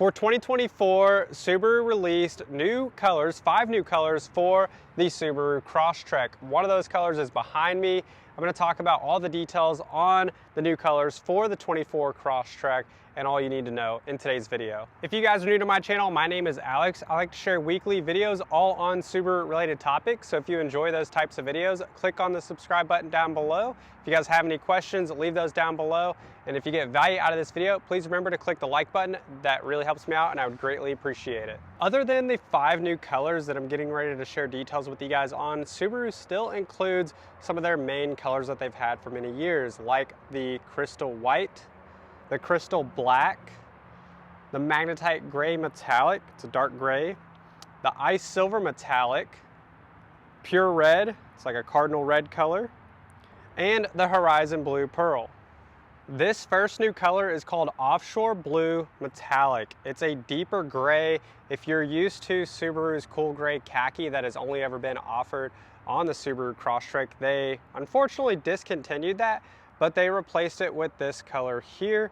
For 2024, Subaru released new colors, 5 new colors for the Subaru Crosstrek. One of those colors is behind me. I'm going to talk about all the details on the new colors for the 24 Crosstrek and all you need to know in today's video. If you guys are new to my channel, my name is Alex. I like to share weekly videos all on Subaru related topics. So if you enjoy those types of videos, click on the subscribe button down below. If you guys have any questions, leave those down below. And if you get value out of this video, please remember to click the like button. That really helps me out and I would greatly appreciate it. Other than the 5 new colors that I'm getting ready to share details with you guys on, Subaru still includes some of their main colors that they've had for many years, like the crystal white, the crystal black, the magnetite gray metallic, it's a dark gray, the ice silver metallic, pure red, it's like a cardinal red color, and the horizon blue pearl. This first new color is called Offshore Blue Metallic. It's a deeper gray. If you're used to Subaru's cool gray khaki that has only ever been offered on the Subaru Crosstrek, they unfortunately discontinued that, but they replaced it with this color here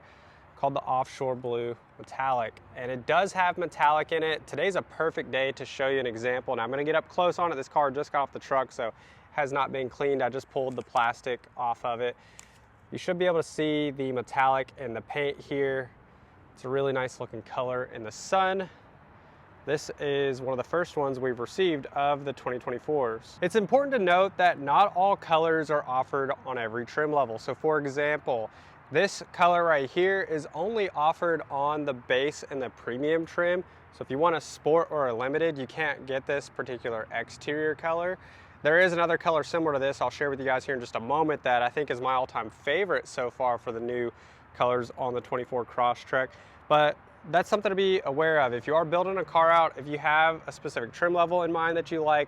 called the Offshore Blue Metallic. And it does have metallic in it. Today's a perfect day to show you an example, and I'm gonna get up close on it. This car just got off the truck, so it has not been cleaned. I just pulled the plastic off of it. You should be able to see the metallic in the paint here. It's a really nice looking color in the sun. This is one of the first ones we've received of the 2024s. It's important to note that not all colors are offered on every trim level. So for example, this color right here is only offered on the base and the premium trim. So if you want a sport or a limited, you can't get this particular exterior color. There is another color similar to this I'll share with you guys here in just a moment that I think is my all-time favorite so far for the new colors on the 24 Crosstrek. But that's something to be aware of. If you are building a car out, if you have a specific trim level in mind that you like,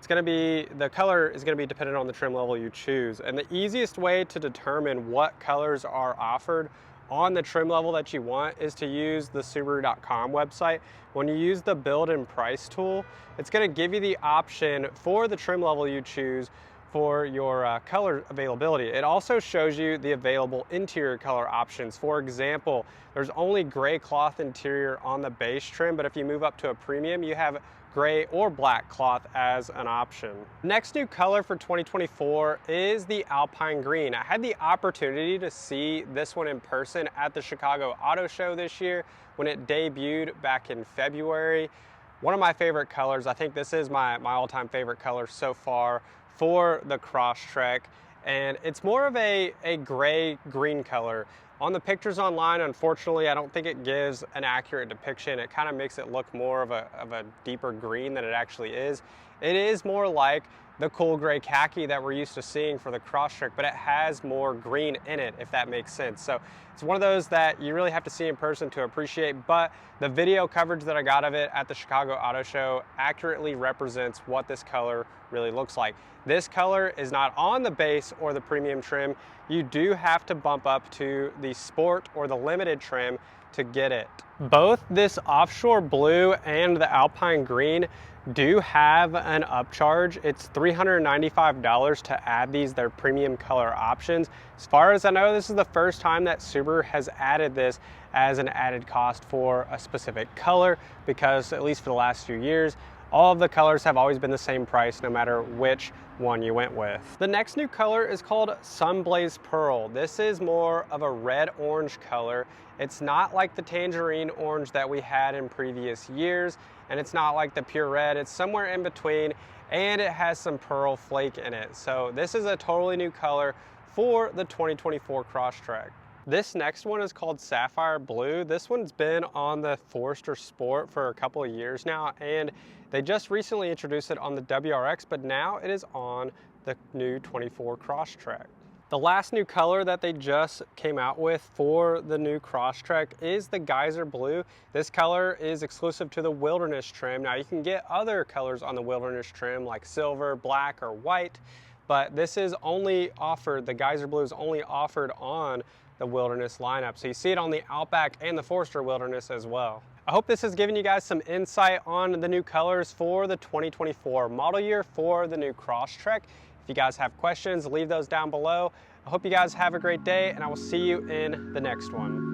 the color is going to be dependent on the trim level you choose. And the easiest way to determine what colors are offered on the trim level that you want is to use the Subaru.com website. When you use the build and price tool, it's going to give you the option for the trim level you choose for your color availability. It also shows you the available interior color options. For example, there's only gray cloth interior on the base trim, but if you move up to a premium, you have gray or black cloth as an option. Next new color for 2024 is the Alpine Green. I had the opportunity to see this one in person at the Chicago Auto Show this year when it debuted back in February. One of my favorite colors. I think this is my all-time favorite color so far for the Crosstrek, and it's more of a gray green color. On the pictures online, unfortunately, I don't think it gives an accurate depiction. It kind of makes it look more of a deeper green than it actually is. It is more like the cool gray khaki that we're used to seeing for the Crosstrek, but it has more green in it, if that makes sense. So it's one of those that you really have to see in person to appreciate, but the video coverage that I got of it at the Chicago Auto Show accurately represents what this color really looks like. This color is not on the base or the premium trim. You do have to bump up to the sport or the limited trim to get it. Both this Offshore Blue and the Alpine Green do have an upcharge. It's $395 to add their premium color options. As far as I know, this is the first time that Subaru has added this as an added cost for a specific color, because at least for the last few years, all of the colors have always been the same price no matter which one you went with. The next new color is called Sunblaze Pearl. This is more of a red-orange color. It's not like the tangerine orange that we had in previous years, and it's not like the pure red. It's somewhere in between, and it has some pearl flake in it. So this is a totally new color for the 2024 Crosstrek. This next one is called Sapphire Blue. This one's been on the Forester Sport for a couple of years now, and they just recently introduced it on the WRX, but now it is on the new 24 Crosstrek. The last new color that they just came out with for the new Crosstrek is the Geyser Blue. This color is exclusive to the Wilderness trim. Now you can get other colors on the Wilderness trim like silver, black, or white, but this is only offered, the Geyser Blue is only offered on the Wilderness lineup. So you see it on the Outback and the Forester Wilderness as well. I hope this has given you guys some insight on the new colors for the 2024 model year for the new Crosstrek. If you guys have questions, leave those down below. I hope you guys have a great day, and I will see you in the next one.